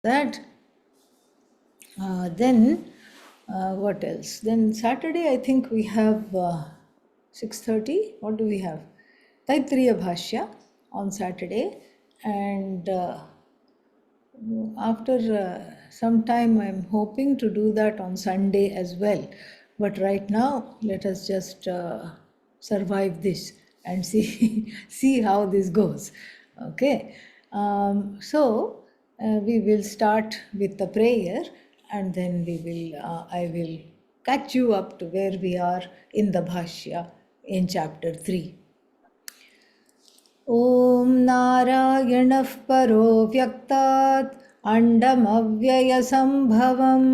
That then what else? Then Saturday I think we have 6:30. What do we have? Taittiriya Bhashya on Saturday, and after some time I'm hoping to do that on Sunday as well. But right now let us just survive this and see see how this goes. Okay. So we will start with the prayer, and then we will I will catch you up to where we are in the Bhashya in chapter 3. ॐ नारायणः परो व्यक्तात् अण्डमव्ययसम्भवम्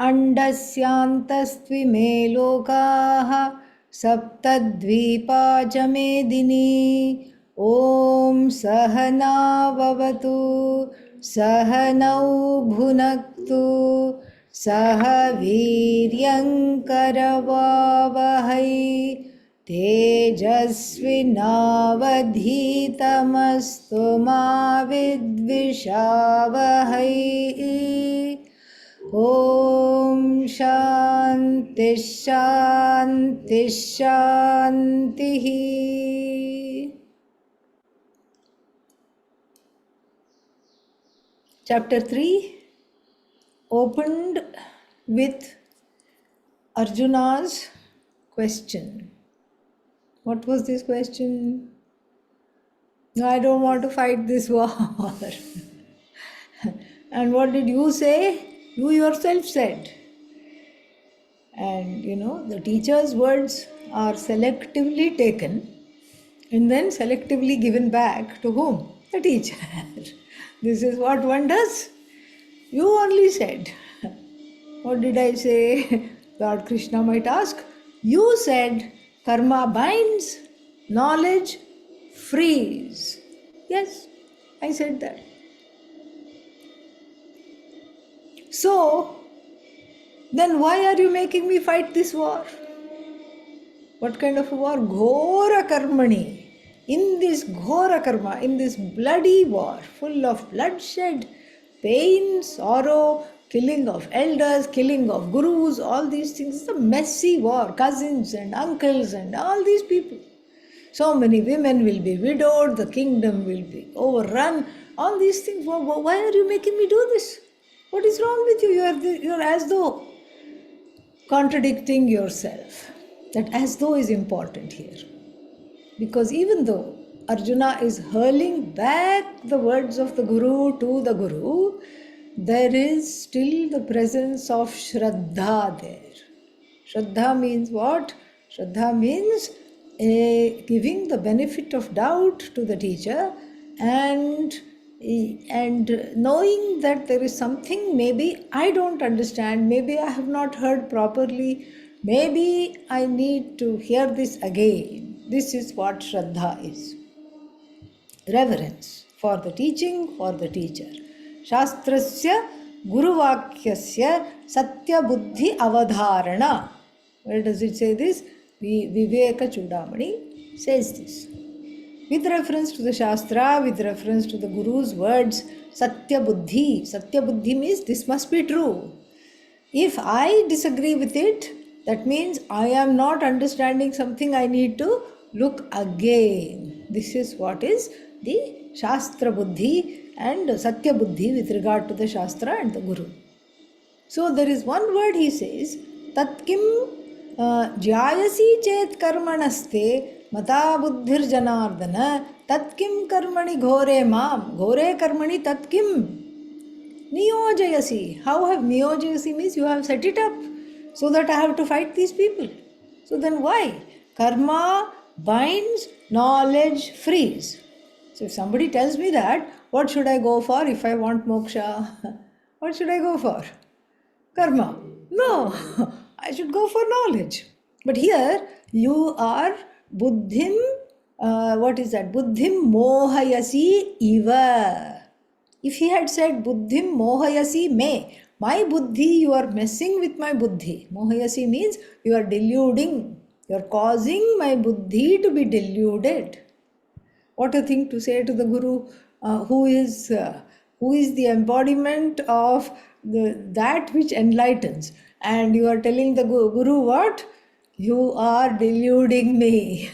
अण्डस्यान्तस्त्विमे लोकाः सप्तद्वीपा च मेदिनी ॐ सहनाववतु सहनौ भुनक्तु सह वीर्यङ्करवावहै तेजस्विनावधीतमस्तु मा विद्विषावहै ॐ शान्ति शान्ति शान्तिः. Chapter 3 opened with Arjuna's question. What was this question? I don't want to fight this war. And what did you say? You yourself said. And the teacher's words are selectively taken and then selectively given back to whom? The teacher. This is what one does. You only said. What did I say? Lord Krishna might ask. You said karma binds, knowledge frees. Yes, I said that. So, then why are you making me fight this war? What kind of a war? Ghora karmani. In this ghora karma, in this bloody war, full of bloodshed, pain, sorrow, killing of elders, killing of gurus, all these things. It's a messy war. Cousins and uncles and all these people. So many women will be widowed, the kingdom will be overrun. All these things. Why are you making me do this? What is wrong with you? You're as though contradicting yourself. That as though is important here. Because even though Arjuna is hurling back the words of the Guru to the Guru, there is still the presence of Shraddha there. Shraddha means what? Shraddha means giving the benefit of doubt to the teacher and knowing that there is something maybe I don't understand, maybe I have not heard properly, maybe I need to hear this again. This is what Shraddha is. Reverence for the teaching, for the teacher. Shastrasya Guruvakyasya Satya Buddhi Avadharana. Where does it say this? Viveka Chudamani says this. With reference to the Shastra, with reference to the Guru's words, Satya Buddhi. Satya Buddhi means this must be true. If I disagree with it, that means I am not understanding something, I need to look again. This is what is the Shastra Buddhi and Satya Buddhi with regard to the Shastra and the Guru. So there is one word he says, Tatkim jayasi chet karmanaste mata buddhir janardana tatkim karmani ghore mam ghore karmani tatkim niyojayasi. How have niyojayasi means you have set it up so that I have to fight these people. So then why? Karma binds, knowledge frees. So if somebody tells me that, what should I go for if I want moksha? What should I go for? Karma. No, I should go for knowledge. But here you are buddhim, what is that? Buddhim mohayasi iva. If he had said buddhim mohayasi me, my buddhi, you are messing with my buddhi. Mohayasi means you are deluding. You are causing my buddhi to be deluded. What a thing to say to the Guru who is who is the embodiment of that which enlightens. And you are telling the Guru what? You are deluding me.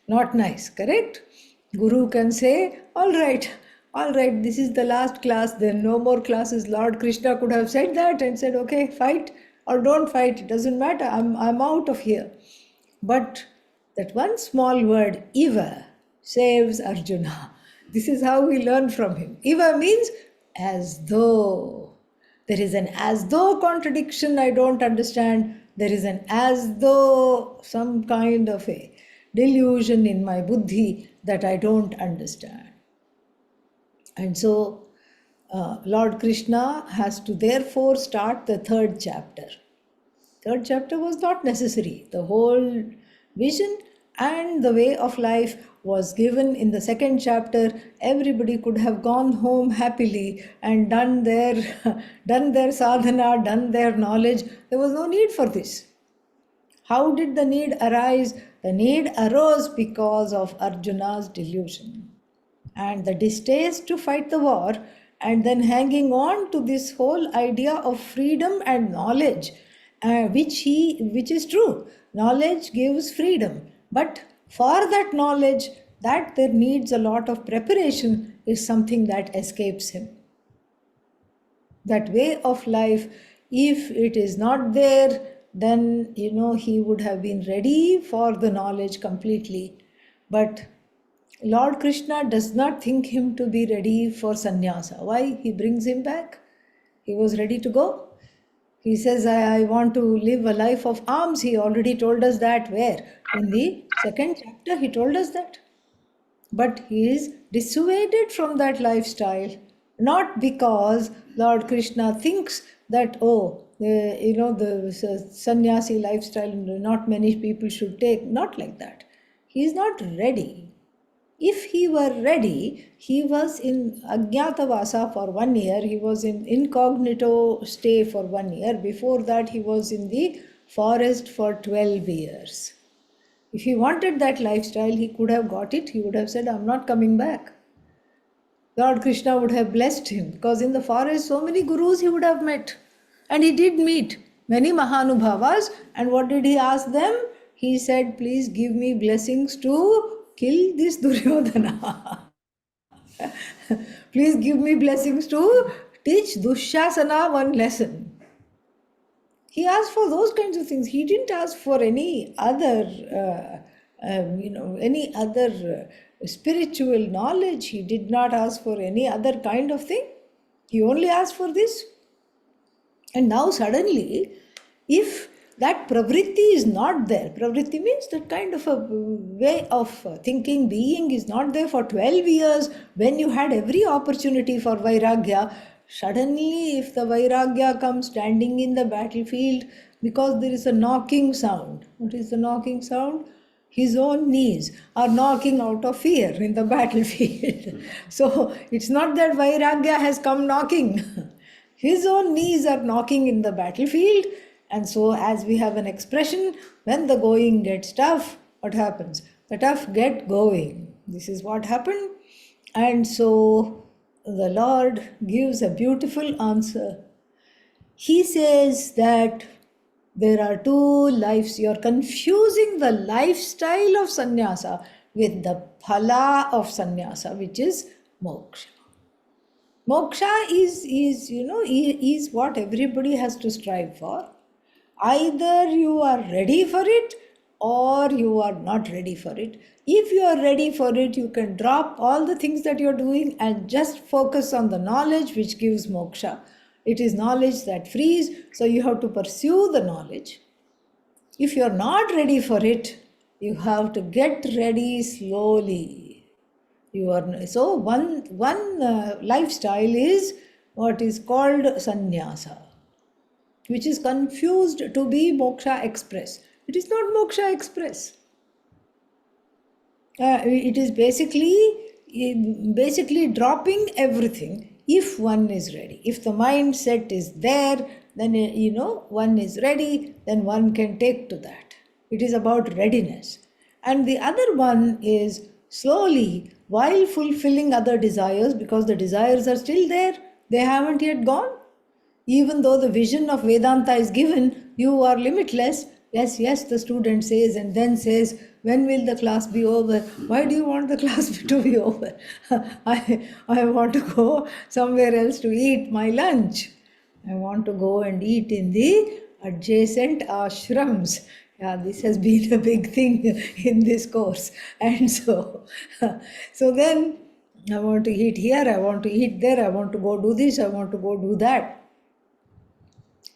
Not nice, correct? Guru can say, all right, this is the last class, then no more classes. Lord Krishna could have said that and said, okay, fight or don't fight, it doesn't matter, I'm out of here. But that one small word, Iva, saves Arjuna. This is how we learn from him. Iva means as though. There is an as though contradiction I don't understand. There is an as though some kind of a delusion in my buddhi that I don't understand. And so Lord Krishna has to therefore start the third chapter. Third chapter was not necessary. The whole vision and the way of life was given in the second chapter. Everybody could have gone home happily and done their done their sadhana, done their knowledge. There was no need for this. How did the need arise? The need arose because of Arjuna's delusion and the distaste to fight the war, and then hanging on to this whole idea of freedom and knowledge, which is true. Knowledge gives freedom, but for that knowledge, that there needs a lot of preparation, is something that escapes him. That way of life, if it is not there, then he would have been ready for the knowledge completely. But Lord Krishna does not think him to be ready for sannyasa. Why? He brings him back. He was ready to go. He says, I want to live a life of alms. He already told us that. Where? In the second chapter, he told us that. But he is dissuaded from that lifestyle, not because Lord Krishna thinks that, the sannyasi lifestyle not many people should take. Not like that. He is not ready. If he were ready, he was in Ajnatavasa for 1 year, he was in incognito stay for 1 year. Before that, he was in the forest for 12 years. If he wanted that lifestyle, he could have got it. He would have said, I'm not coming back. Lord Krishna would have blessed him, because in the forest, so many gurus he would have met. And he did meet many Mahanubhavas. And what did he ask them? He said, please give me blessings to kill this Duryodhana. Please give me blessings to teach Dushasana one lesson. He asked for those kinds of things. He didn't ask for any other, spiritual knowledge. He did not ask for any other kind of thing. He only asked for this. And now suddenly, if that pravritti is not there, pravritti means that kind of a way of thinking, being is not there for 12 years when you had every opportunity for vairagya. Suddenly, if the vairagya comes standing in the battlefield, because there is a knocking sound. What is the knocking sound? His own knees are knocking out of fear in the battlefield. So it's not that vairagya has come knocking. His own knees are knocking in the battlefield. And so, as we have an expression, when the going gets tough, what happens? The tough get going. This is what happened. And so, the Lord gives a beautiful answer. He says that there are two lives. You are confusing the lifestyle of sannyasa with the phala of sannyasa, which is moksha. Moksha is what everybody has to strive for. Either you are ready for it or you are not ready for it. If you are ready for it, you can drop all the things that you are doing and just focus on the knowledge which gives moksha. It is knowledge that frees, so you have to pursue the knowledge. If you are not ready for it, you have to get ready slowly. So one lifestyle is what is called sannyasa, which is confused to be moksha express. It is not moksha express. It is basically dropping everything if one is ready. If the mindset is there, then one is ready, then one can take to that. It is about readiness. And the other one is slowly while fulfilling other desires, because the desires are still there, they haven't yet gone. Even though the vision of Vedanta is given, you are limitless. Yes, yes, the student says, and then says, when will the class be over? Why do you want the class to be over? I want to go somewhere else to eat my lunch. I want to go and eat in the adjacent ashrams. Yeah, this has been a big thing in this course. And so then I want to eat here, I want to eat there, I want to go do this, I want to go do that.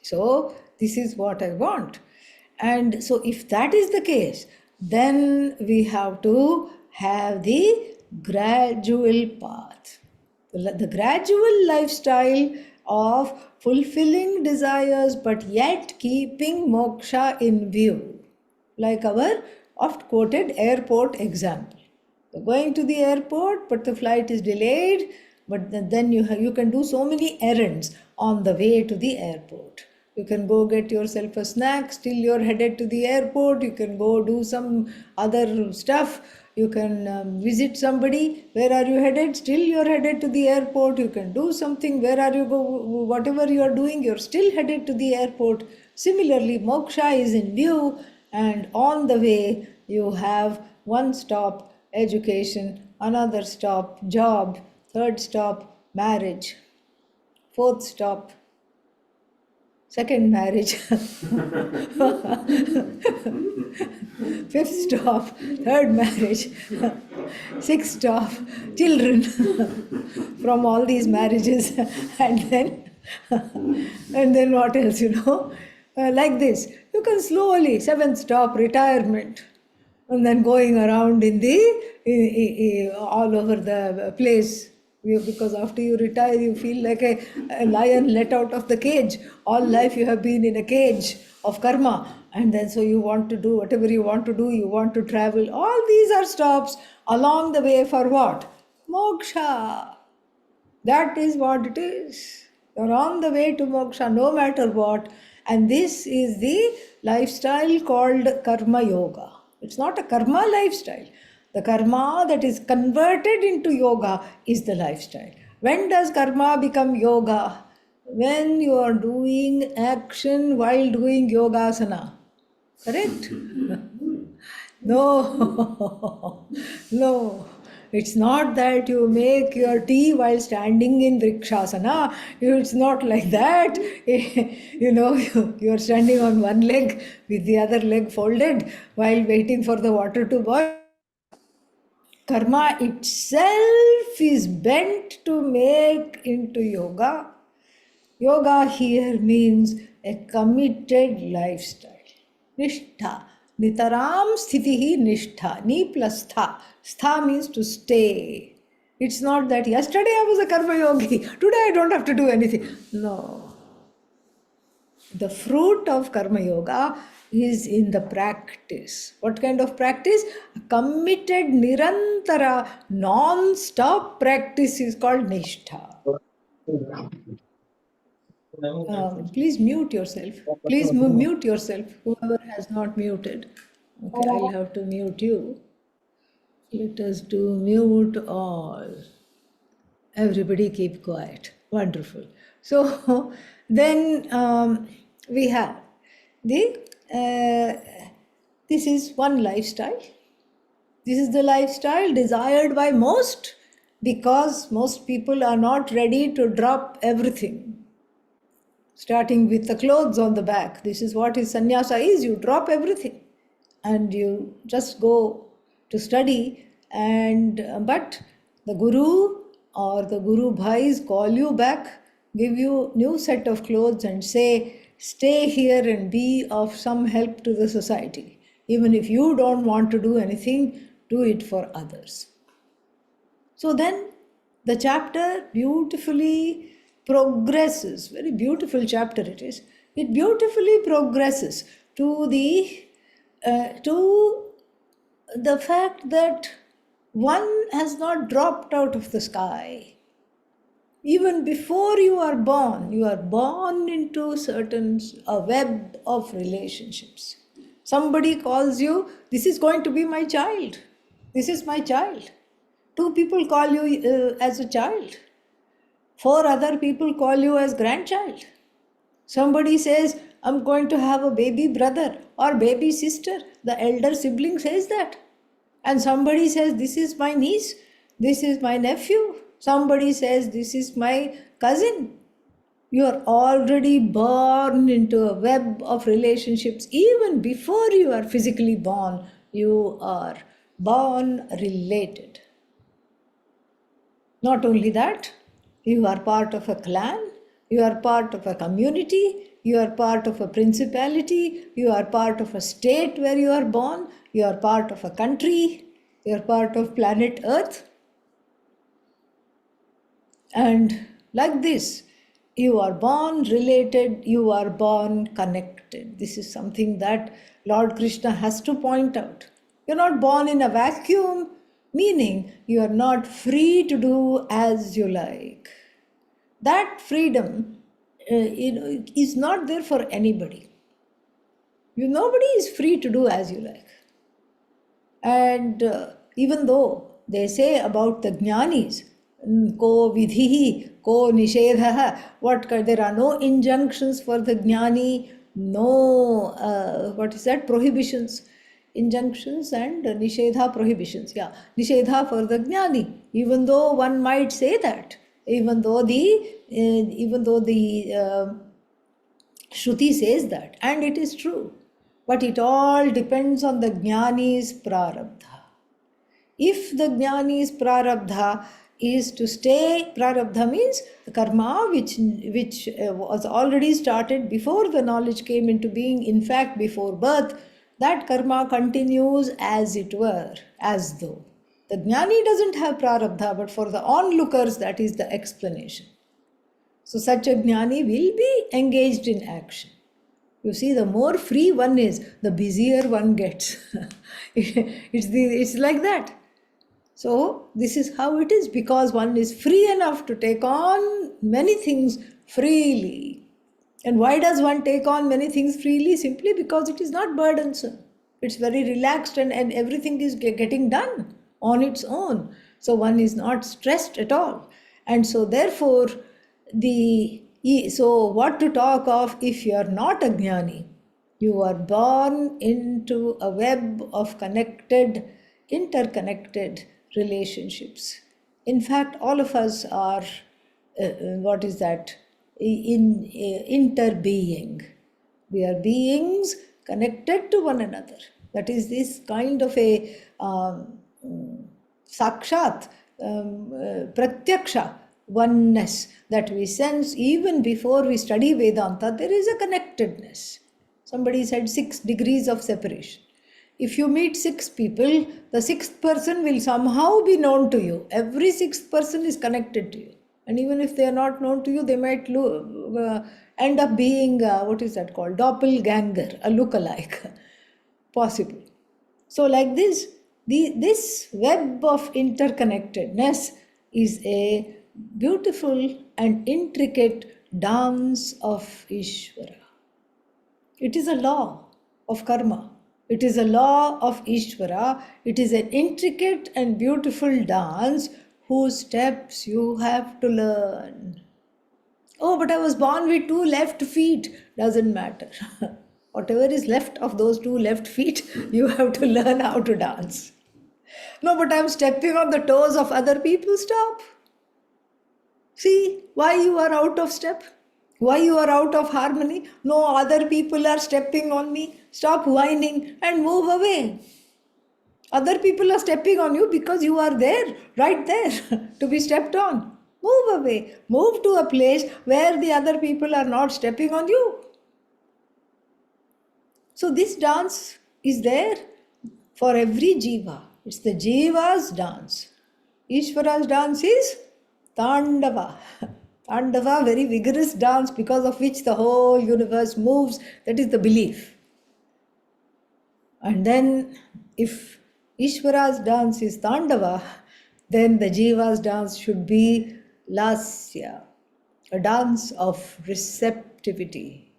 So, this is what I want. And so, if that is the case, then we have to have the gradual path, the gradual lifestyle of fulfilling desires but yet keeping moksha in view, like our oft quoted airport example. You're going to the airport, but the flight is delayed, but then you can do so many errands on the way to the airport. You can go get yourself a snack, still you're headed to the airport. You can go do some other stuff. You can visit somebody. Where are you headed? Still you're headed to the airport. You can do something. Where are you go? Whatever you're doing, you're still headed to the airport. Similarly, moksha is in view, and on the way you have one stop education, another stop job, third stop marriage, fourth stop second marriage, fifth stop third marriage, sixth stop children from all these marriages, and then what else, like this. You can slowly, seventh stop retirement, and then going around in the all over the place. Because after you retire, you feel like a lion let out of the cage. All life you have been in a cage of karma, and then so you want to do whatever you want to do. You want to travel. All these are stops along the way for what? Moksha. That is what it is. You're on the way to moksha no matter what. And this is the lifestyle called karma yoga. It's not a karma lifestyle. The karma that is converted into yoga is the lifestyle. When does karma become yoga? When you are doing action while doing yogasana. Correct? No, no. It's not that you make your tea while standing in vrikshasana. It's not like that. You're standing on one leg with the other leg folded while waiting for the water to boil. Karma itself is bent to make into yoga. Yoga here means a committed lifestyle. Nishtha. Nitaram sthitihi nishtha. Ni plus tha. Stha means to stay. It's not that yesterday I was a karma yogi, today I don't have to do anything. No. The fruit of karma yoga is in the practice. What kind of practice? A committed, nirantara, non-stop practice is called nishtha. Please mute yourself. Please mute yourself, whoever has not muted. Okay, I'll have to mute you. Let us do mute all. Everybody keep quiet. Wonderful. So then we have the this is one lifestyle. This is the lifestyle desired by most, because most people are not ready to drop everything. Starting with the clothes on the back. This is what is sannyasa is. You drop everything and you just go to study, and but the guru or the guru bhais call you back, give you new set of clothes and say, stay here and be of some help to the society. Even if you don't want to do anything, do it for others. So then the chapter beautifully progresses, very beautiful chapter it is. It beautifully progresses to the fact that one has not dropped out of the sky. Even before you are born into a web of relationships. Somebody calls you, this is going to be my child. This is my child. Two people call you as a child. Four other people call you as grandchild. Somebody says, I'm going to have a baby brother or baby sister. The elder sibling says that. And somebody says, this is my niece, this is my nephew. Somebody says, this is my cousin. You are already born into a web of relationships. Even before you are physically born, you are born related. Not only that, you are part of a clan, you are part of a community, you are part of a principality, you are part of a state where you are born, you are part of a country, you are part of planet Earth. And like this, you are born related, you are born connected. This is something that Lord Krishna has to point out. You're not born in a vacuum, meaning you are not free to do as you like. That freedom is not there for anybody. Nobody is free to do as you like. And even though they say about the jnanis, ko vidhihi, ko nishedhaha, there are no injunctions for the jnani, no, prohibitions. Injunctions and nishedha prohibitions. Yeah, nishedha for the jnani. Even though one might say that, even though the Shruti says that, and it is true. But it all depends on the jnani's prarabdha. If the jnani's prarabdha is to stay, prarabdha means the karma which was already started before the knowledge came into being, in fact before birth, that karma continues as it were, as though. The jnani doesn't have prarabdha, but for the onlookers that is the explanation. So such a jnani will be engaged in action. You see, the more free one is, the busier one gets. It's like that. So this is how it is, because one is free enough to take on many things freely. And why does one take on many things freely? Simply because it is not burdensome. It's very relaxed and everything is getting done on its own. So one is not stressed at all. And so therefore, so what to talk of if you are not a jnani? You are born into a web of interconnected relationships. In fact, all of us are, interbeing. We are beings connected to one another. That is this kind of a sakshat, pratyaksha oneness that we sense even before we study Vedanta. There is a connectedness. Somebody said 6 degrees of separation. If you meet 6 people, the 6th person will somehow be known to you. Every 6th person is connected to you. And even if they are not known to you, they might end up being, doppelganger, a look-alike, possible. So like this, this web of interconnectedness is a beautiful and intricate dance of Ishvara. It is a law of karma. It is a law of Ishvara. It is an intricate and beautiful dance whose steps you have to learn. Oh, but I was born with 2 left feet. Doesn't matter. Whatever is left of those 2 left feet, you have to learn how to dance. No, but I'm stepping on the toes of other people. Stop. See why you are out of step? Why you are out of harmony? No, other people are stepping on me. Stop whining and move away. Other people are stepping on you because you are there, right there, to be stepped on. Move away. Move to a place where the other people are not stepping on you. So this dance is there for every jiva. It's the jiva's dance. Ishvara's dance is Tandava. Tandava, very vigorous dance because of which the whole universe moves. That is the belief. And then if Ishvara's dance is Tandava, then the Jiva's dance should be Lasya, a dance of receptivity,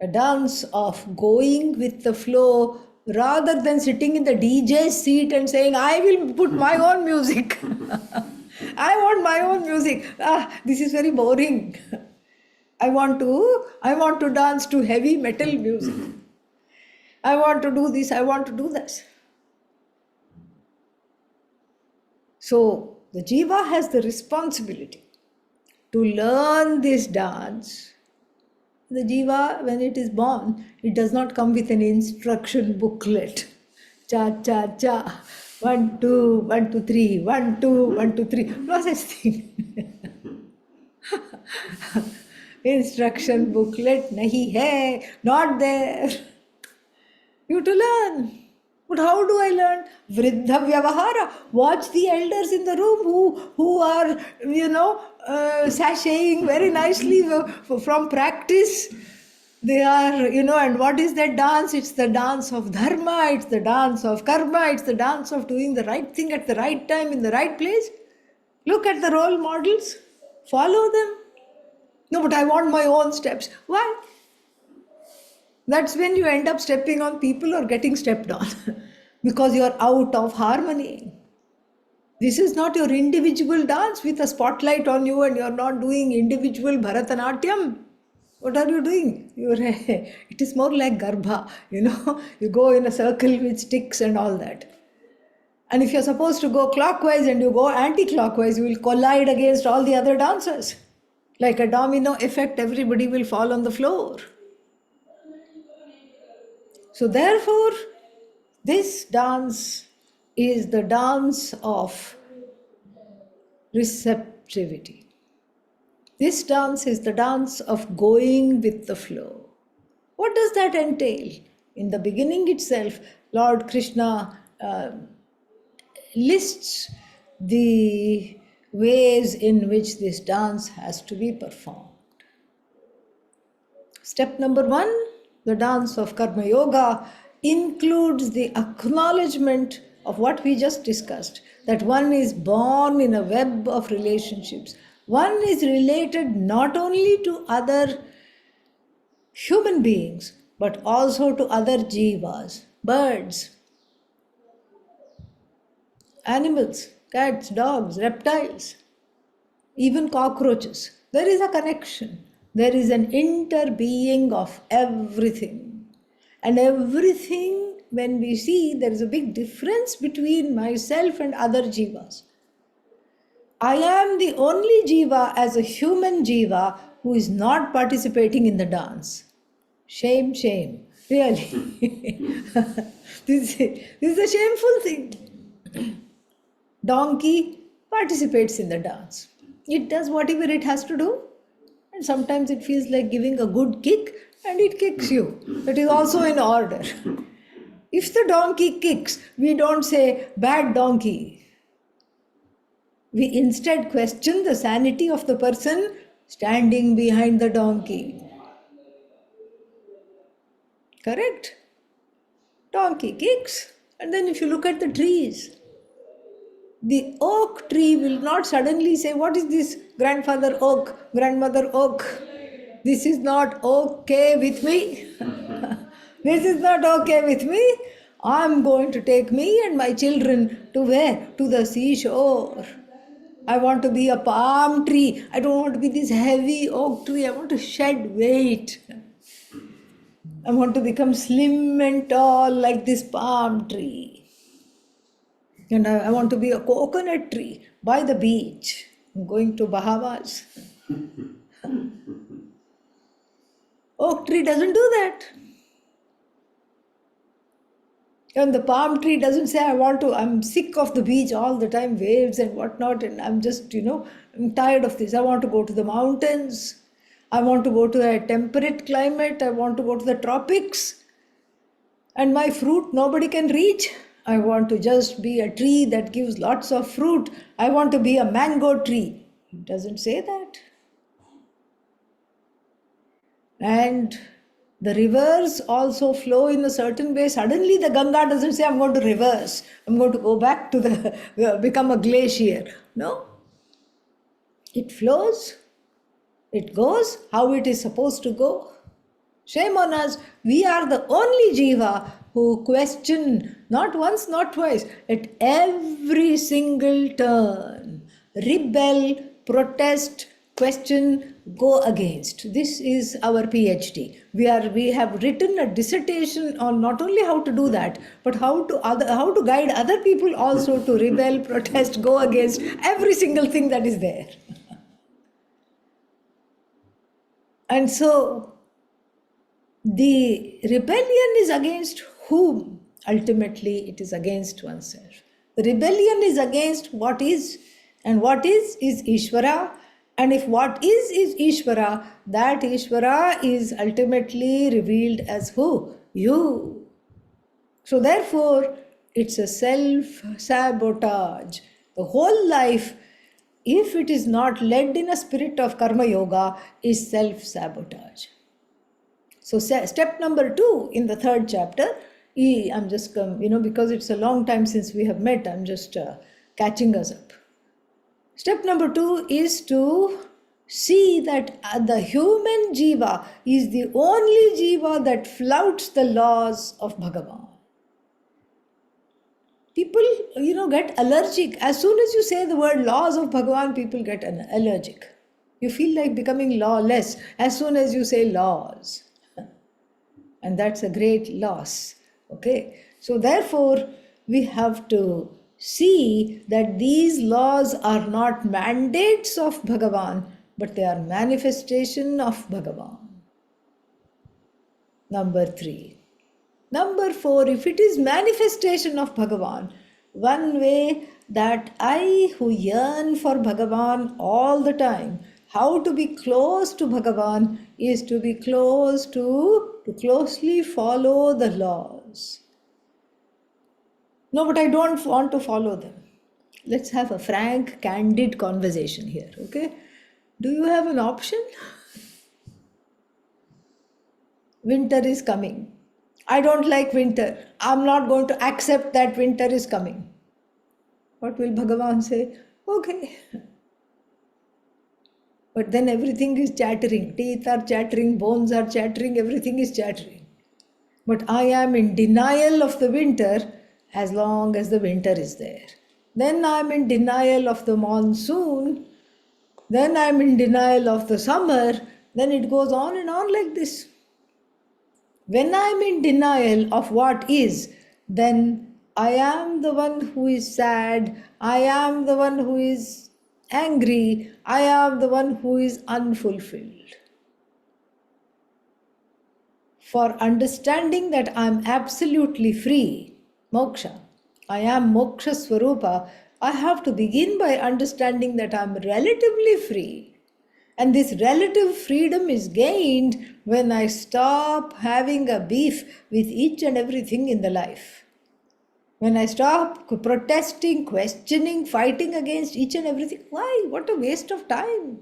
a dance of going with the flow rather than sitting in the DJ's seat and saying, I will put my own music. I want my own music. This is very boring. I want to dance to heavy metal music. I want to do this, I want to do this. So the jiva has the responsibility to learn this dance. The jiva, when it is born, it does not come with an instruction booklet. Cha, cha, cha. 1, 2, 1, 2, 3, 1, 2, 1, 2, 3. No such thing. Instruction booklet nahi hai, not there. You have to learn. But how do I learn? Vriddha Vyavahara. Watch the elders in the room who are, sashaying very nicely from practice. They are, and what is that dance? It's the dance of dharma, it's the dance of karma, it's the dance of doing the right thing at the right time in the right place. Look at the role models, follow them. No, but I want my own steps. Why? That's when you end up stepping on people or getting stepped on because you're out of harmony. This is not your individual dance with a spotlight on you and you're not doing individual Bharatanatyam. What are you doing? It is more like Garbha, you go in a circle with sticks and all that. And if you're supposed to go clockwise and you go anti-clockwise, you will collide against all the other dancers. Like a domino effect, everybody will fall on the floor. So therefore, this dance is the dance of receptivity. This dance is the dance of going with the flow. What does that entail? In the beginning itself, Lord Krishna lists the ways in which this dance has to be performed. Step number 1, the dance of Karma Yoga includes the acknowledgement of what we just discussed, that one is born in a web of relationships. One is related not only to other human beings, but also to other jivas, birds, animals, cats, dogs, reptiles, even cockroaches. There is a connection. There is an interbeing of everything. And everything, when we see, there is a big difference between myself and other jivas. I am the only jiva as a human jiva who is not participating in the dance. Shame, shame. Really. This is a shameful thing. Donkey participates in the dance. It does whatever it has to do. And sometimes it feels like giving a good kick and it kicks you. That is also in order. If the donkey kicks, we don't say, bad donkey. We instead question the sanity of the person standing behind the donkey. Correct? Donkey kicks. And then if you look at the trees, the oak tree will not suddenly say, what is this, grandfather oak, grandmother oak? This is not okay with me. This is not okay with me. I'm going to take me and my children to where? To the seashore. I want to be a palm tree. I don't want to be this heavy oak tree. I want to shed weight. I want to become slim and tall like this palm tree. And I want to be a coconut tree by the beach. I'm going to Bahamas. Oak tree doesn't do that. And the palm tree doesn't say, I'm sick of the beach all the time, waves and whatnot, and I'm just, I'm tired of this. I want to go to the mountains. I want to go to a temperate climate. I want to go to the tropics. And my fruit nobody can reach. I want to just be a tree that gives lots of fruit. I want to be a mango tree. It doesn't say that. And the rivers also flow in a certain way. Suddenly the Ganga doesn't say, I'm going to reverse. I'm going to go back to become a glacier. No. It flows. It goes how it is supposed to go. Shame on us. We are the only jiva who question not once, not twice, at every single turn, rebel, protest, question, go against. This is our PhD. We have written a dissertation on not only how to do that, but how to guide other people also to rebel, protest, go against every single thing that is there. And so the rebellion is against whom? Ultimately, it is against oneself. The rebellion is against what is, and what is Ishvara. And if what is Ishvara, that Ishvara is ultimately revealed as who? You. So therefore, it's a self-sabotage. The whole life, if it is not led in a spirit of karma yoga, is self-sabotage. So step number 2 in the 3rd chapter, I'm just, because it's a long time since we have met, I'm just catching us up. Step number 2 is to see that the human jiva is the only jiva that flouts the laws of Bhagavan. People, get allergic. As soon as you say the word laws of Bhagavan, people get allergic. You feel like becoming lawless as soon as you say laws. And that's a great loss. Okay? So therefore, we have to see that these laws are not mandates of Bhagavan, but they are manifestation of Bhagavan. Number 3. Number 4, if it is manifestation of Bhagavan, one way that I who yearn for Bhagavan all the time, how to be close to Bhagavan is to be close to closely follow the laws. No, but I don't want to follow them. Let's have a frank, candid conversation here, okay? Do you have an option? Winter is coming. I don't like winter. I'm not going to accept that winter is coming. What will Bhagavan say? Okay. But then everything is chattering. Teeth are chattering, bones are chattering, everything is chattering. But I am in denial of the winter as long as the winter is there. Then I am in denial of the monsoon. Then I am in denial of the summer. Then it goes on and on like this. When I am in denial of what is, then I am the one who is sad, I am the one who is angry, I am the one who is unfulfilled. For understanding that I am absolutely free, moksha, I am moksha swarupa, I have to begin by understanding that I am relatively free. And this relative freedom is gained when I stop having a beef with each and everything in the life. When I stop protesting, questioning, fighting against each and everything. Why? What a waste of time.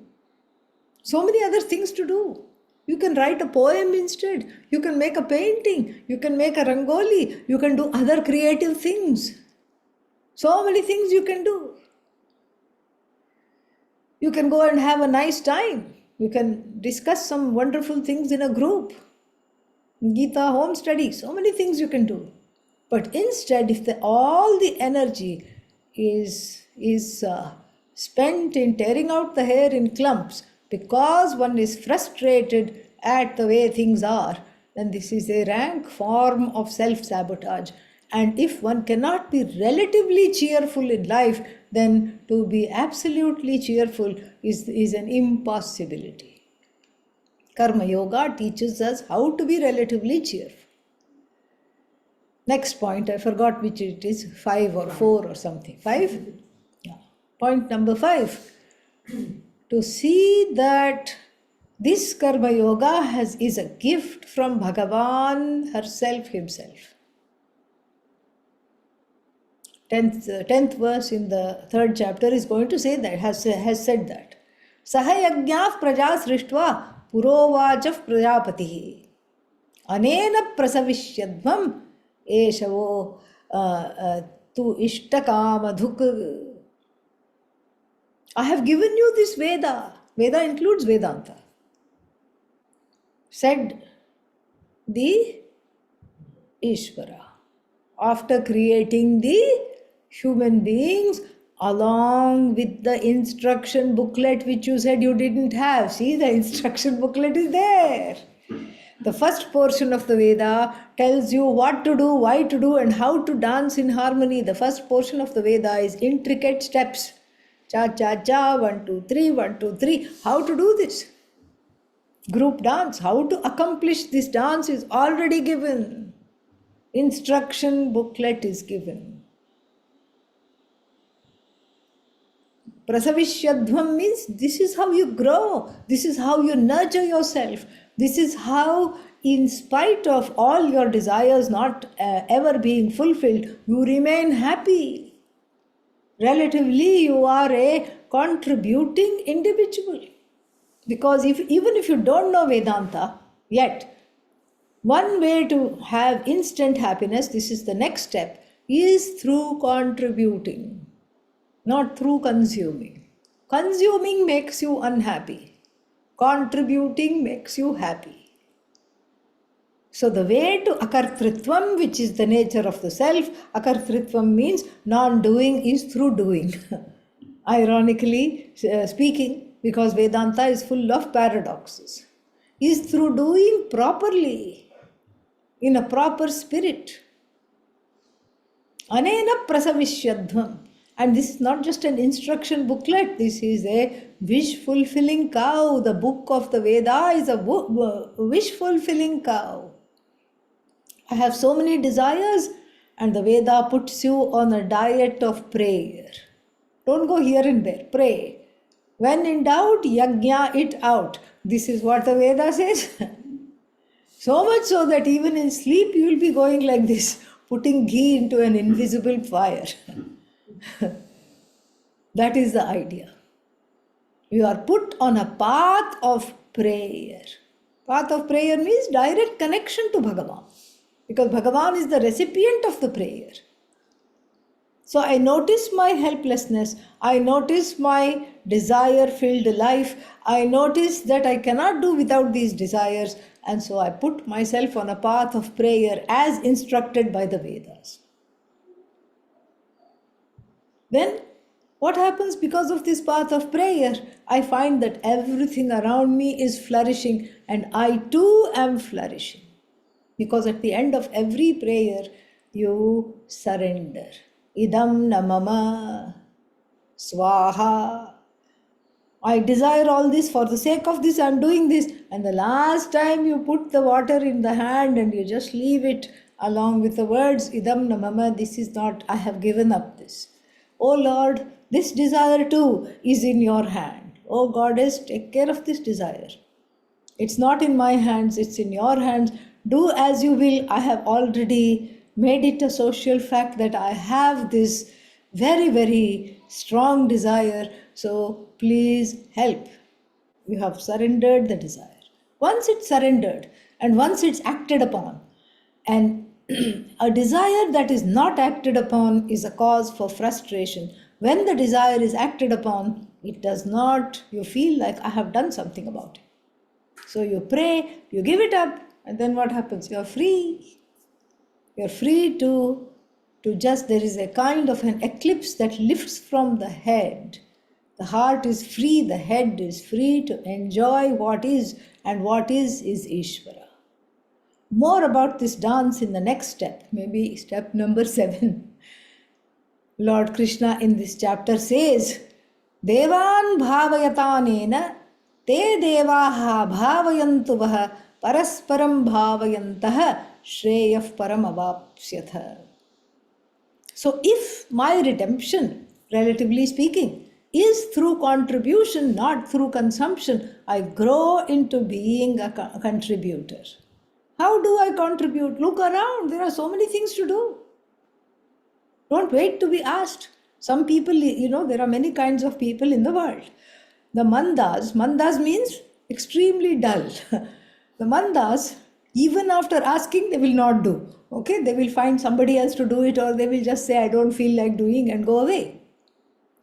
So many other things to do. You can write a poem instead. You can make a painting. You can make a rangoli. You can do other creative things. So many things you can do. You can go and have a nice time. You can discuss some wonderful things in a group. Gita home study, so many things you can do. But instead, if all the energy is spent in tearing out the hair in clumps because one is frustrated at the way things are, then this is a rank form of self-sabotage. And if one cannot be relatively cheerful in life, then to be absolutely cheerful is an impossibility. Karma Yoga teaches us how to be relatively cheerful. Next point, I forgot which it is, 5 or 4 or something. 5? Yeah. Point number 5. To see that this Karma Yoga is a gift from Bhagavan herself, himself. 10th verse in the 3rd chapter is going to say that, has said that. Sahayagnyaf praja srishtva purovachaf prajapatihi anena prasavishyadvam eshavo tu ishtakamadhuk. I have given you this Veda. Veda includes Vedanta. Said the Ishvara. After creating the human beings, along with the instruction booklet which you said you didn't have. See, the instruction booklet is there. The first portion of the Veda tells you what to do, why to do, and how to dance in harmony. The first portion of the Veda is intricate steps. Cha cha cha, 1 2 3, 1 2 3. How to do this? Group dance, how to accomplish this dance is already given. Instruction booklet is given. Prasavishyadhvam means this is how you grow. This is how you nurture yourself. This is how, in spite of all your desires not ever being fulfilled, you remain happy. Relatively, you are a contributing individual. Because even if you don't know Vedanta yet, one way to have instant happiness, this is the next step, is through contributing, not through consuming. Consuming makes you unhappy. Contributing makes you happy. So the way to akartritvam, which is the nature of the self, akartritvam means non-doing is through doing. Ironically speaking, because Vedanta is full of paradoxes, is through doing properly, in a proper spirit. Anena prasavishyadhvam. And this is not just an instruction booklet, this is a wish-fulfilling cow. The book of the Veda is a wish-fulfilling cow. I have so many desires, and the Veda puts you on a diet of prayer. Don't go here and there, pray. When in doubt, yajna it out. This is what the Veda says. So much so that even in sleep you will be going like this, putting ghee into an invisible fire. That is the idea. You are put on a path of prayer. Path of prayer means direct connection to Bhagavan. Because Bhagavan is the recipient of the prayer. So I notice my helplessness, I notice my desire-filled life, I notice that I cannot do without these desires, and so I put myself on a path of prayer as instructed by the Vedas. Then, what happens because of this path of prayer? I find that everything around me is flourishing, and I too am flourishing. Because at the end of every prayer, you surrender. Idam namama swaha. I desire all this, for the sake of this I am doing this. And the last time you put the water in the hand and you just leave it along with the words idam namama, this is not, I have given up this. Oh Lord, this desire too is in your hand. Oh Goddess, take care of this desire. It's not in my hands, it's in your hands. Do as you will. I have already made it a social fact that I have this very, very strong desire. So please help. You have surrendered the desire. Once it's surrendered and once it's acted upon, and a desire that is not acted upon is a cause for frustration. When the desire is acted upon, it does not, you feel like I have done something about it. So you pray, you give it up, and then what happens? You are free. You're free to just, there is a kind of an eclipse that lifts from the head. The heart is free, the head is free to enjoy what is, and what is Ishvara. More about this dance in the next step, maybe step number 7. Lord Krishna in this chapter says, Devan bhavayatanena te devaha bhavayantu vaha parasparam bhavayantaha shreyah param avapsyatha. So if my redemption, relatively speaking, is through contribution, not through consumption, I grow into being a contributor. How do I contribute? Look around, there are so many things to do. Don't wait to be asked. Some people, there are many kinds of people in the world. The mandas means extremely dull. The mandas, even after asking, they will not do. Okay, they will find somebody else to do it, or they will just say, I don't feel like doing, and go away.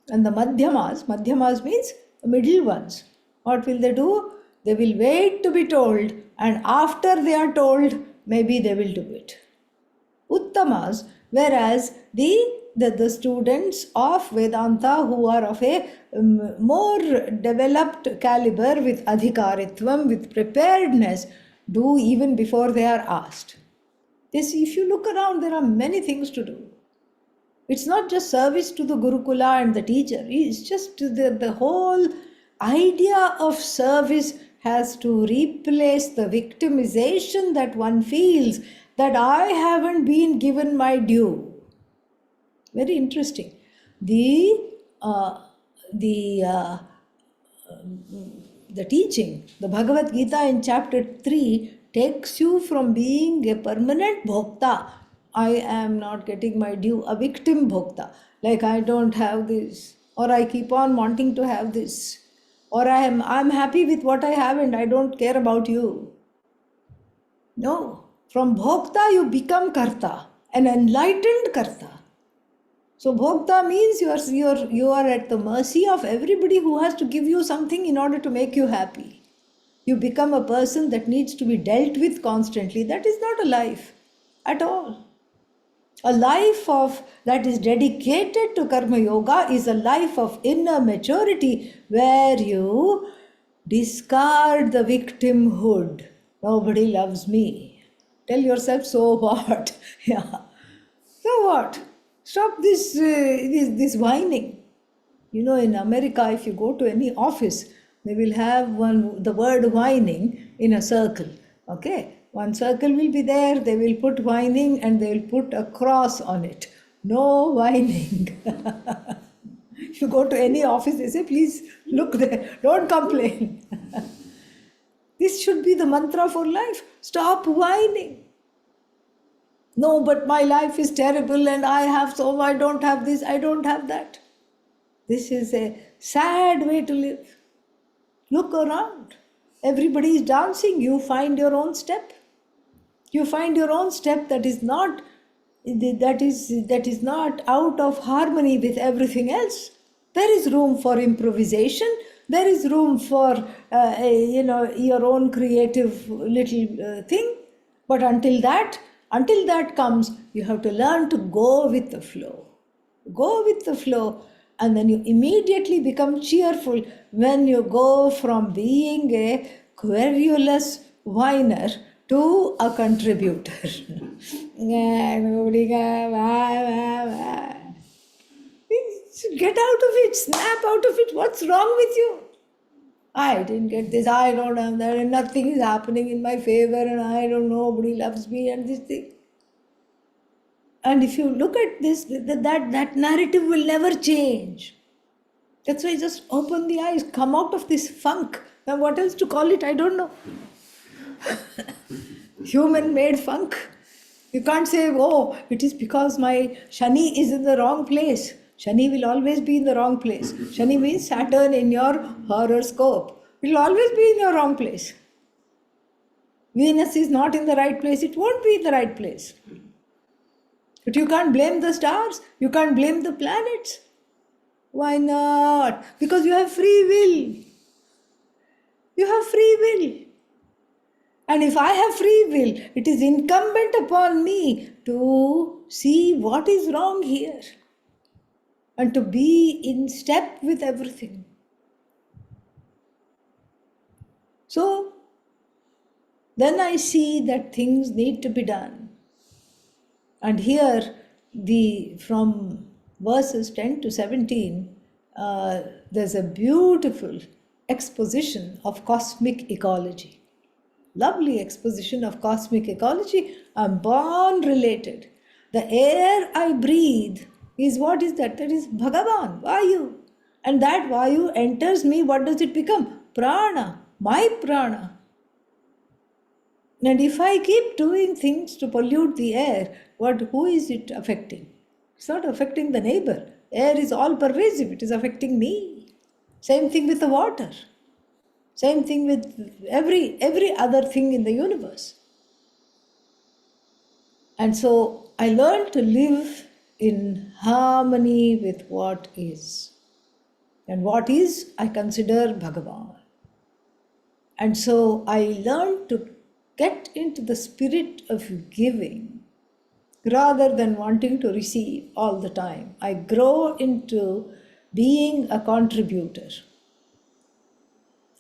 And the madhyamas means the middle ones. What will they do? They will wait to be told, and after they are told, maybe they will do it. Uttamas, whereas the students of Vedanta who are of a more developed caliber with adhikaritvam, with preparedness, do even before they are asked. This, if you look around, there are many things to do. It's not just service to the Gurukula and the teacher, it's just the whole idea of service has to replace the victimization that one feels that I haven't been given my due. Very interesting. The uh, the uh, the teaching, the Bhagavad Gita in chapter 3 takes you from being a permanent bhokta. I am not getting my due, a victim bhokta. Like I don't have this, or I keep on wanting to have this, or I'm happy with what I have and I don't care about you. No. From bhokta you become karta, an enlightened karta. So bhokta means you are at the mercy of everybody who has to give you something in order to make you happy. You become a person that needs to be dealt with constantly. That is not a life at all. A life of that is dedicated to karma yoga is a life of inner maturity where you discard the victimhood. Nobody loves me. Tell yourself, so what? Yeah. So what? Stop this whining. You know, in America, if you go to any office, they will have the word whining in a circle. Okay, one circle will be there. They will put whining and they will put a cross on it. No whining. You go to any office, they say, please look there. Don't complain. This should be the mantra for life. Stop whining. No, but my life is terrible and I don't have this, I don't have that. This is a sad way to live. Look around. Everybody is dancing. You find your own step. You find your own step that is not out of harmony with everything else. There is room for improvisation. There is room for your own creative little thing. But until that comes, you have to learn to go with the flow. Go with the flow, and then you immediately become cheerful when you go from being a querulous whiner to a contributor. Get out of it, snap out of it. What's wrong with you? I didn't get this, I don't have that, and nothing is happening in my favor, and I don't know, nobody loves me, and this thing. And if you look at this, that narrative will never change. That's why just open the eyes, come out of this funk. Now, what else to call it? I don't know. Human made funk. You can't say, oh, it is because my Shani is in the wrong place. Shani will always be in the wrong place. Shani means Saturn in your horoscope. It will always be in your wrong place. Venus is not in the right place, it won't be in the right place. But you can't blame the stars, you can't blame the planets. Why not? Because you have free will. You have free will. And if I have free will, it is incumbent upon me to see what is wrong here and to be in step with everything. So, then I see that things need to be done. And here, from verses 10 to 17, there's a beautiful exposition of cosmic ecology. Lovely exposition of cosmic ecology. I'm born related. The air I breathe is what is that? That is Bhagavan, Vayu. And that Vayu enters me, what does it become? Prana, my prana. And if I keep doing things to pollute the air, who is it affecting? It's not affecting the neighbor. Air is all pervasive, it is affecting me. Same thing with the water. Same thing with every other thing in the universe. And so I learned to live in harmony with what is. And what is, I consider Bhagavan. And so I learned to get into the spirit of giving. rather than wanting to receive all the time. I grow into being a contributor.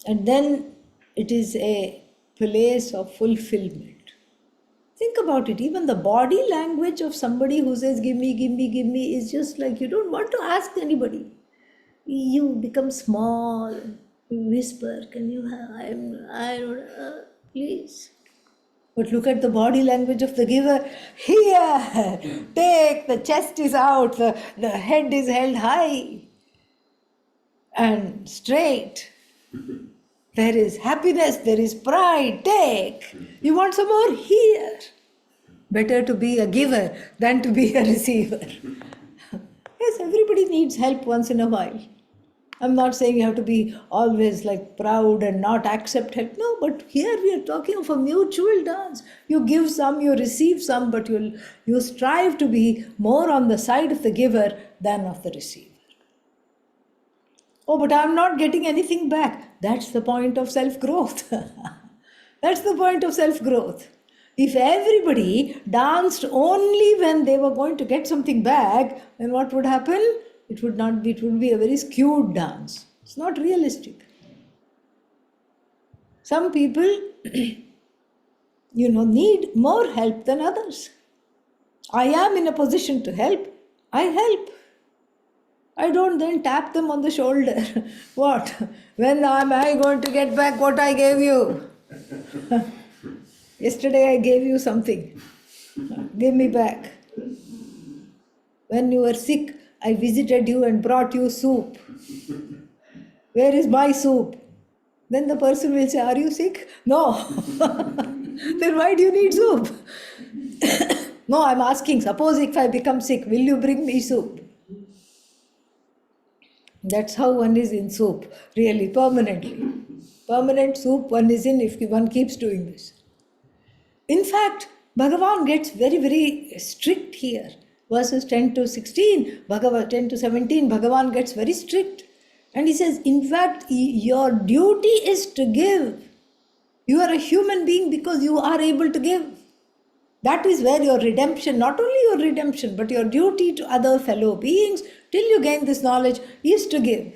And then it is a place of fulfillment. Think about it. Even the body language of somebody who says, give me, give me, give me, is just like you don't want to ask anybody. You become small, you whisper, can you have, I don't, please. But look at the body language of the giver. Here, take, the chest is out, the head is held high and straight. There is happiness, there is pride, take. You want some more? Here. Better to be a giver than to be a receiver. Yes, everybody needs help once in a while. I'm not saying you have to be always like proud and not accept help. No, but here we are talking of a mutual dance. You give some, you receive some, but you strive to be more on the side of the giver than of the receiver. Oh, but I'm not getting anything back. That's the point of self-growth. That's the point of self-growth. If everybody danced only when they were going to get something back, then what would happen? It would be a very skewed dance. It's not realistic. Some people, need more help than others. I am in a position to help. I help. I don't then tap them on the shoulder. What? When am I going to get back what I gave you? Yesterday I gave you something. Give me back. When you were sick, I visited you and brought you soup. Where is my soup? Then the person will say, are you sick? No. Then why do you need soup? No, I'm asking, suppose if I become sick, will you bring me soup? That's how one is in soup, really, permanently. Permanent soup one is in if one keeps doing this. In fact, Bhagavan gets very, very strict here. Verses 10 to 16, 10 to 17, Bhagavan gets very strict. And he says, in fact, your duty is to give. You are a human being because you are able to give. That is where your redemption, not only your redemption, but your duty to other fellow beings, till you gain this knowledge, is to give.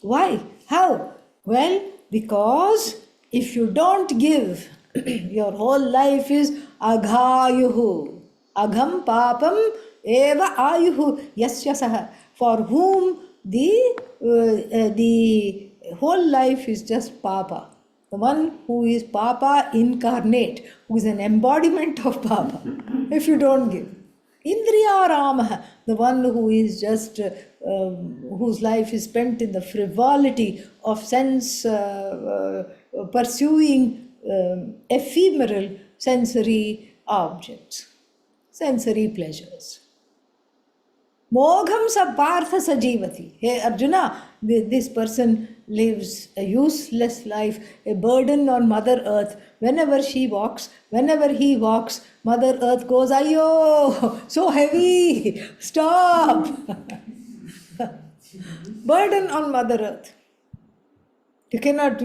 Why? How? Well, because if you don't give, your whole life is aghayuhu. Agham papam eva ayuhu yasya saha. For whom the whole life is just papa. The one who is papa incarnate, who is an embodiment of papa, if you don't give. Indriya Ramaha, the one who is just, whose life is spent in the frivolity of sense pursuing ephemeral sensory objects, sensory pleasures. Mogham sa partha sajivati. Hey Arjuna, this person lives a useless life, a burden on Mother Earth. Whenever she walks, whenever he walks, Mother Earth goes, Ayo, so heavy, stop. Burden on Mother Earth. You cannot,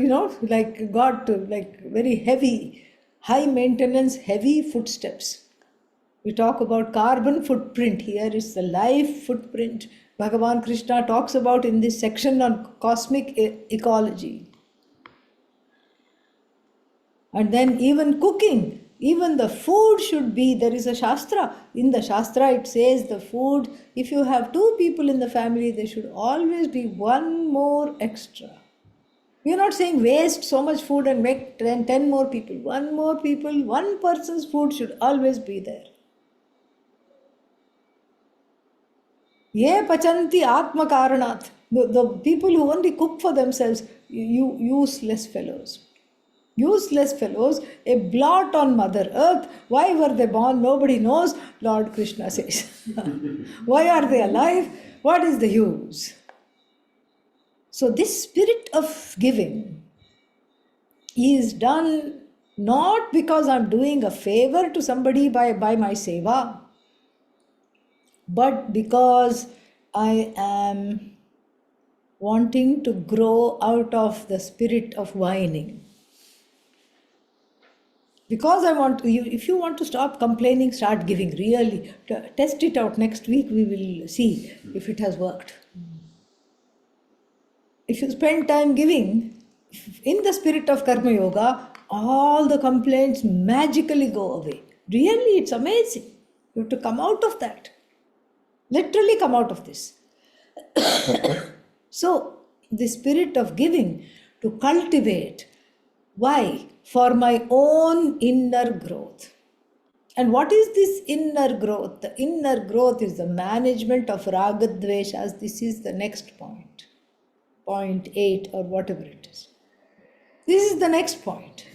got very heavy, high maintenance, heavy footsteps. We talk about carbon footprint. Here is the life footprint. Bhagavan Krishna talks about in this section on cosmic ecology. And then even cooking, even the food should be, there is a Shastra. In the Shastra it says the food, if you have 2 people in the family, there should always be 1 more extra. We are not saying waste so much food and make 10 more people. 1 more people, 1 person's food should always be there. Ye pachanti atma karanat. The people who only cook for themselves, useless fellows. Useless fellows, a blot on Mother Earth. Why were they born? Nobody knows. Lord Krishna says. Why are they alive? What is the use? So this spirit of giving is done not because I'm doing a favor to somebody by my seva, but because I am wanting to grow out of the spirit of whining. Because I want to, if you want to stop complaining, start giving. Really, test it out. Next week we will see if it has worked. If you spend time giving, in the spirit of Karma Yoga, all the complaints magically go away. Really, it's amazing. You have to come out of that. Literally come out of this. So, the spirit of giving to cultivate. Why? For my own inner growth. And what is this inner growth? The inner growth is the management of ragadveshas. This is the next point. Point 8 or whatever it is. This is the next point.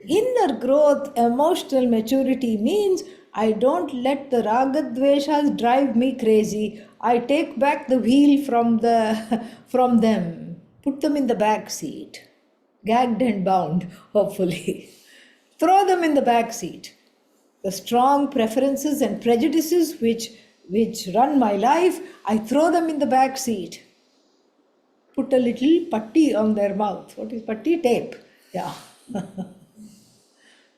Inner growth, emotional maturity means I don't let the ragadveshas drive me crazy. I take back the wheel from from them, put them in the back seat, gagged and bound, hopefully. Throw them in the back seat. The strong preferences and prejudices which run my life, I throw them in the back seat. Put a little putty on their mouth. What is putty? Tape. Yeah.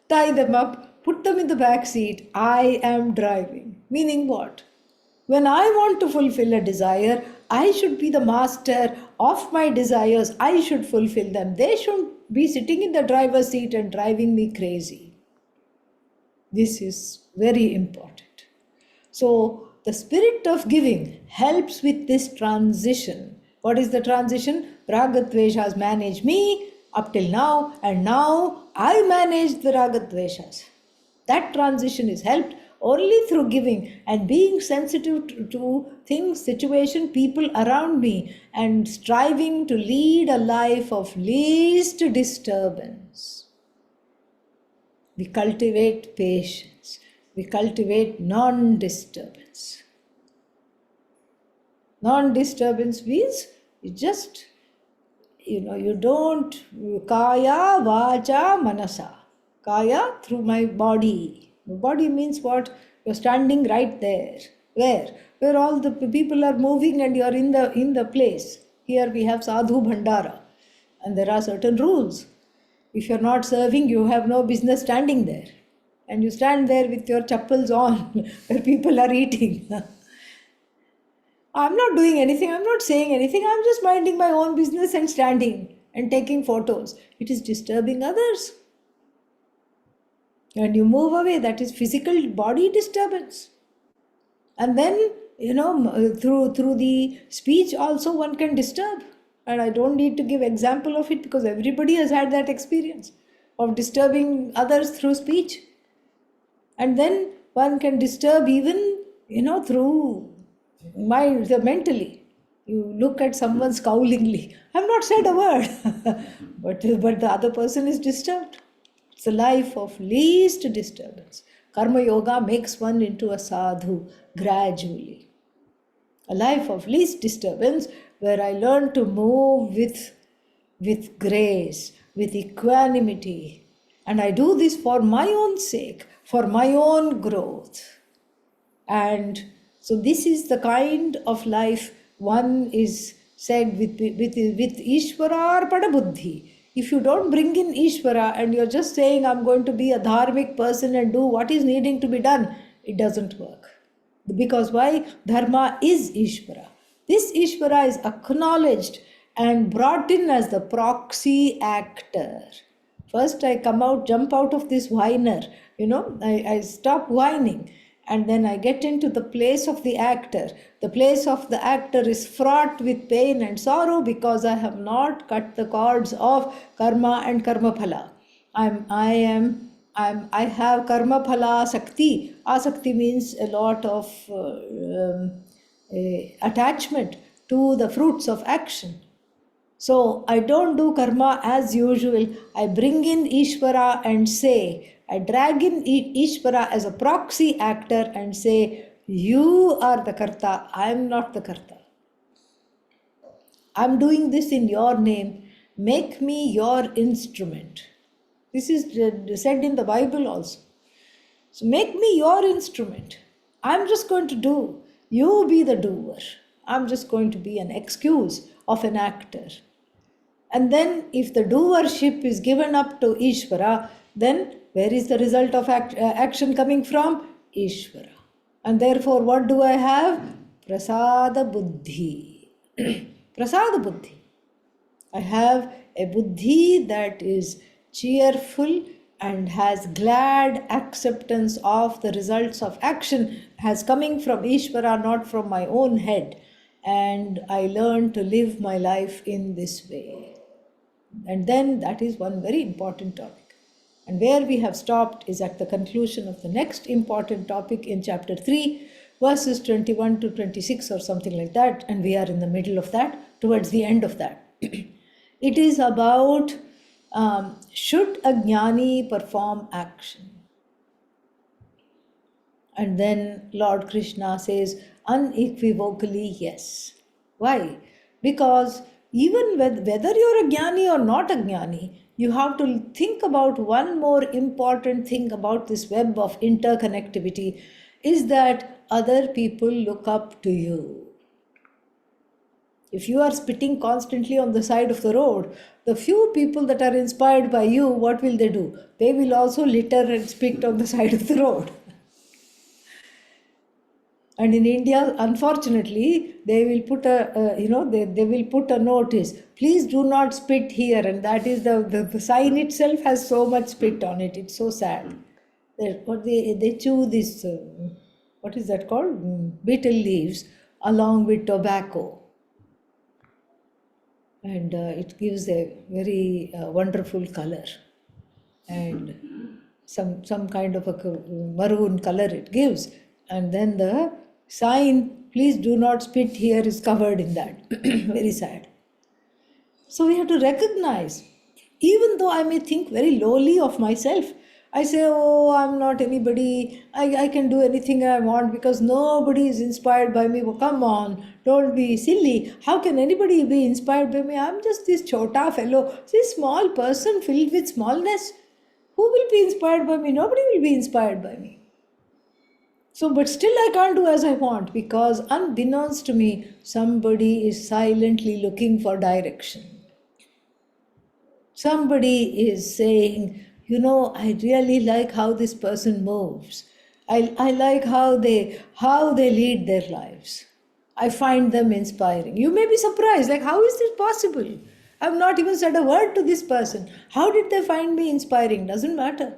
Tie them up, put them in the back seat. I am driving. Meaning what? When I want to fulfill a desire, I should be the master of my desires. I should fulfill them. They should be sitting in the driver's seat and driving me crazy. This is very important. So, the spirit of giving helps with this transition. What is the transition? Ragadveshas manage me up till now, and now I manage the ragadveshas. That transition is helped only through giving and being sensitive to things, situation, people around me, and striving to lead a life of least disturbance. We cultivate patience. We cultivate non-disturbance. Non-disturbance means you just, you don't, kaya, vacha, manasa. Kaya through my body. Body means what? You're standing right there. Where? Where all the people are moving and you're in the place. Here we have sadhu bhandara. And there are certain rules. If you're not serving, you have no business standing there. And you stand there with your chappals on where people are eating. I'm not doing anything, I'm not saying anything, I'm just minding my own business and standing and taking photos. It is disturbing others. And you move away, that is physical body disturbance. And then, through the speech also one can disturb. And I don't need to give example of it because everybody has had that experience of disturbing others through speech. And then one can disturb even, through mentally. You look at someone scowlingly. I've not said a word, but the other person is disturbed. It's a life of least disturbance. Karma Yoga makes one into a sadhu gradually. A life of least disturbance where I learn to move with grace, with equanimity. And I do this for my own sake, for my own growth. And so this is the kind of life one is said with Ishvara Arpada Buddhi. If you don't bring in Ishvara and you're just saying, I'm going to be a dharmic person and do what is needing to be done, it doesn't work. Because why? Dharma is Ishvara. This Ishvara is acknowledged and brought in as the proxy actor. First I jump out of this whiner, I stop whining. And then I get into the place of the actor. The place of the actor is fraught with pain and sorrow because I have not cut the cords of karma and karma phala. I have karma phala sakti. Asakti means a lot of attachment to the fruits of action. So I don't do karma as usual. I bring in Ishvara and say, I drag in Ishvara as a proxy actor and say, you are the karta, I am not the karta. I am doing this in your name. Make me your instrument. This is said in the Bible also. So make me your instrument. I'm just going to do. You be the doer. I'm just going to be an excuse of an actor. And then if the doership is given up to Ishvara, then where is the result of action coming from? Ishvara. And therefore, what do I have? Prasada buddhi. Prasada buddhi. I have a buddhi that is cheerful and has glad acceptance of the results of action as coming from Ishvara, not from my own head. And I learn to live my life in this way. And then that is one very important topic. And where we have stopped is at the conclusion of the next important topic in chapter 3, verses 21 to 26 or something like that. And we are in the middle of that, towards the end of that. It is about should a jnani perform action? And then Lord Krishna says unequivocally yes. Why? Because even whether you're a jnani or not a jnani, you have to think about one more important thing about this web of interconnectivity is that other people look up to you. If you are spitting constantly on the side of the road, the few people that are inspired by you, what will they do? They will also litter and spit on the side of the road. And in India, unfortunately, they will put they will put a notice, please do not spit here. And that is the sign itself has so much spit on it. It's so sad. They chew this, what is that called? Betel leaves along with tobacco. And it gives a very wonderful color. And some kind of a maroon color it gives. And then the sign, please do not spit here, is covered in that. Very sad. So we have to recognize, even though I may think very lowly of myself, I say, oh, I'm not anybody, I can do anything I want because nobody is inspired by me. Oh, come on, don't be silly. How can anybody be inspired by me? I'm just this chota fellow, this small person filled with smallness. Who will be inspired by me? Nobody will be inspired by me. So, but still I can't do as I want because unbeknownst to me, somebody is silently looking for direction. Somebody is saying, I really like how this person moves. I like how they lead their lives. I find them inspiring. You may be surprised, like, how is this possible? I've not even said a word to this person. How did they find me inspiring? Doesn't matter.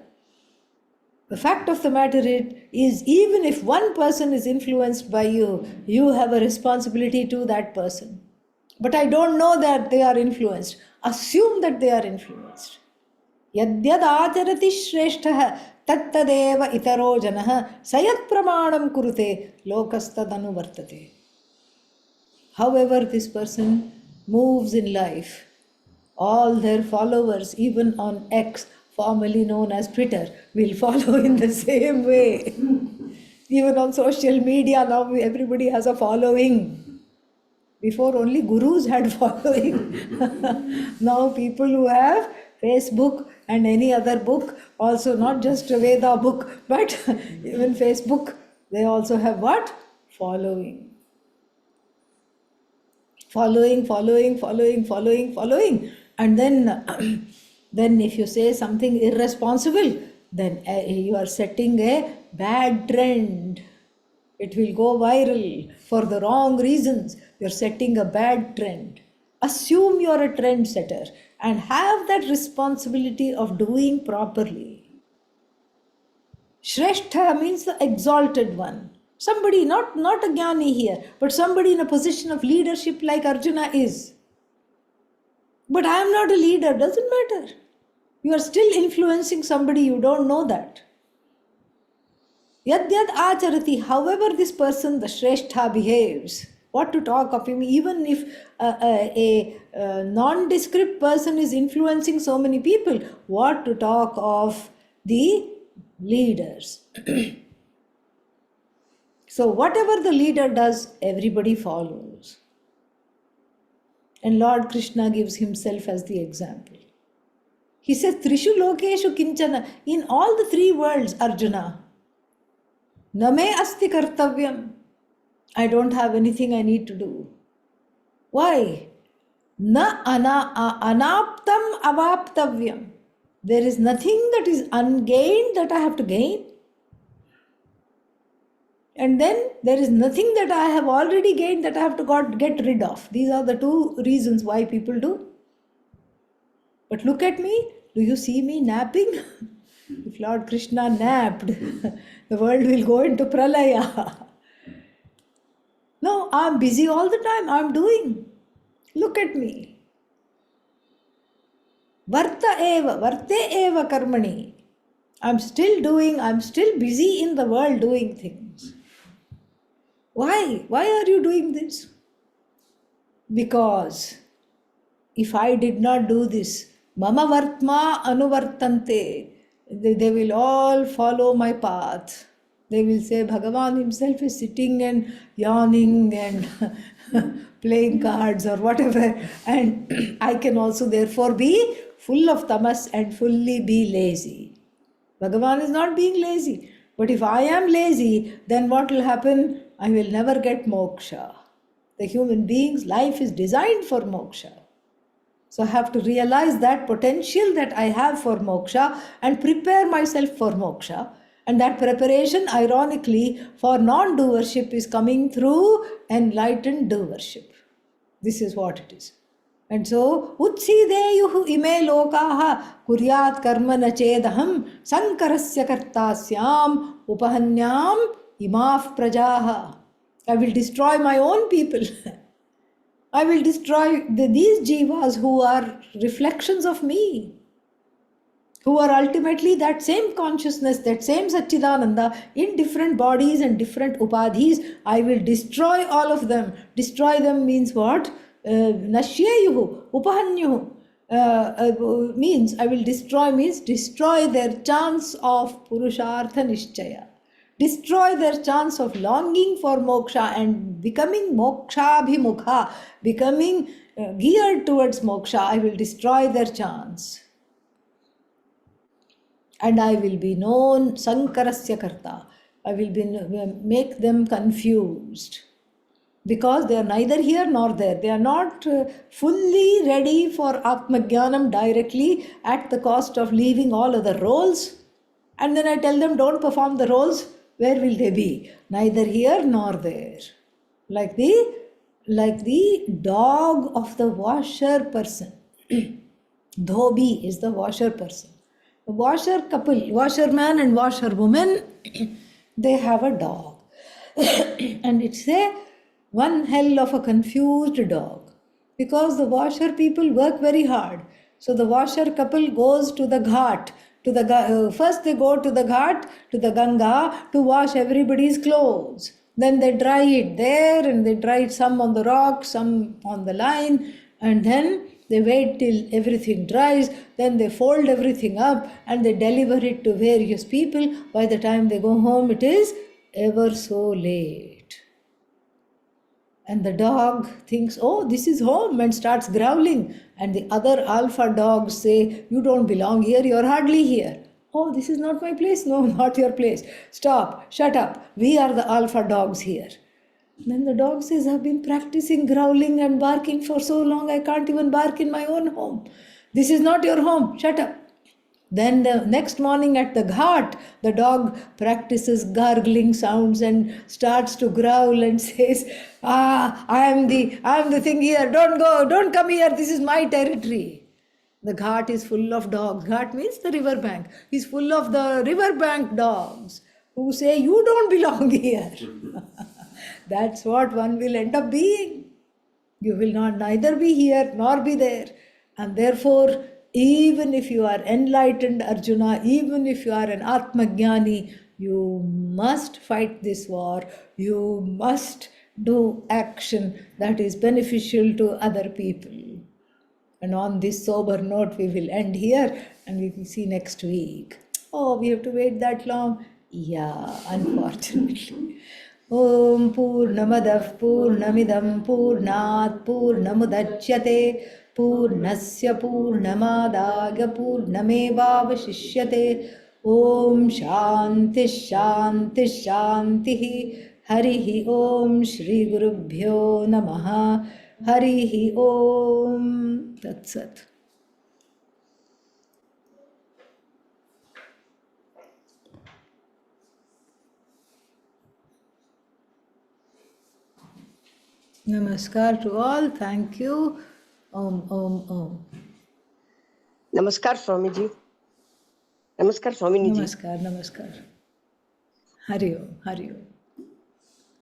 The fact of the matter is, even if one person is influenced by you, you have a responsibility to that person. But I don't know that they are influenced. Assume that they are influenced. Yadyad acharati shrestha tattadeva itaro janah sayat pramanam kurute lokastadanu vartate. However this person moves in life, all their followers, even on X, formerly known as Twitter, will follow in the same way. Even on social media now everybody has a following. Before only gurus had following. Now people who have Facebook and any other book, also not just a Veda book, but even Facebook, they also have what? Following. Following. And then, then if you say something irresponsible, then you are setting a bad trend. It will go viral for the wrong reasons. You're setting a bad trend. Assume you're a trendsetter and have that responsibility of doing properly. Shrestha means the exalted one. Somebody, not a jnani here, but somebody in a position of leadership like Arjuna is. But I am not a leader, doesn't matter. You are still influencing somebody, you don't know that. Yadyad acharati, however this person, the Shrestha, behaves, what to talk of him, even if a nondescript person is influencing so many people, what to talk of the leaders. So whatever the leader does, everybody follows. And Lord Krishna gives himself as the example. He says, Trishu Lokeshu Kinchana, in all the three worlds, Arjuna, Name asti kartavyam. I don't have anything I need to do. Why? Na anaptam avaptavyam. There is nothing that is ungained that I have to gain. And then there is nothing that I have already gained that I have to get rid of. These are the two reasons why people do. But look at me. Do you see me napping? If Lord Krishna napped, the world will go into pralaya. No, I'm busy all the time. I'm doing. Look at me. Varte eva karmani. I'm still doing, I'm still busy in the world doing things. Why? Why are you doing this? Because if I did not do this, mama vartma anuvartante, they will all follow my path. They will say Bhagavan himself is sitting and yawning and playing cards or whatever, and I can also therefore be full of tamas and fully be lazy. Bhagavan is not being lazy. But if I am lazy, then what will happen? I will never get moksha. The human being's life is designed for moksha. So I have to realize that potential that I have for moksha and prepare myself for moksha. And that preparation, ironically, for non-doership is coming through enlightened doership. This is what it is. And so, Utsideyuhu ime lokaha kuryat karma na chedaham sankarasya kartasyam upahanyam imaf prajaha. I will destroy my own people. I will destroy these jivas who are reflections of me, who are ultimately that same consciousness, that same Satchidananda in different bodies and different upadhis. I will destroy all of them. Destroy them means what? Nashyayuhu, upahanyuhu. Means I will destroy means destroy their chance of purushartha nishchaya. Destroy their chance of longing for moksha and becoming mokshabhimukha, becoming geared towards moksha. I will destroy their chance. And I will be known sankarasya karta. I will make them confused. Because they are neither here nor there. They are not fully ready for Atmajnanam directly at the cost of leaving all other roles. And then I tell them, don't perform the roles. Where will they be? Neither here nor there. Like the dog of the washer person. Dhobi is the washer person. The washer couple, washerman and washerwoman, they have a dog. And it's one hell of a confused dog. Because the washer people work very hard. So the washer couple goes to the ghat. First they go to the ghat, to the Ganga, to wash everybody's clothes. Then they dry it there, and they dry it some on the rock, some on the line, and then they wait till everything dries, then they fold everything up and they deliver it to various people. By the time they go home, it is ever so late. And the dog thinks, oh, this is home, and starts growling. And the other alpha dogs say, you don't belong here, you're hardly here. Oh, this is not my place. No, not your place. Stop, shut up. We are the alpha dogs here. Then the dog says, I've been practicing growling and barking for so long, I can't even bark in my own home. This is not your home, shut up. Then the next morning at the ghat, the dog practices gargling sounds and starts to growl and says, I am the thing here, don't go, don't come here, this is my territory. The ghat is full of dogs. Ghat means the river bank. He's full of the river bank dogs who say, you don't belong here. That's what one will end up being. You will not neither be here nor be there. And therefore, even if you are enlightened Arjuna, even if you are an Atmajnani, you must fight this war. You must do action that is beneficial to other people. And on this sober note, we will end here and we will see next week. Oh, we have to wait that long? Yeah, unfortunately. Om Purnamadav Purnamidam Purnat Purnamudachyate Purnasya Purnamadaya Purnamevavashishyate Om Shanti Shanti Shanti Harihi Om Shri Gurubhyo Namaha Harihi Om Tat Sat. Namaskar to all. Thank you. Om, Om, Om. Namaskar, Swamiji. Namaskar, Swamini ji. Namaskar, Namaskar. Hari Om, Hari Om.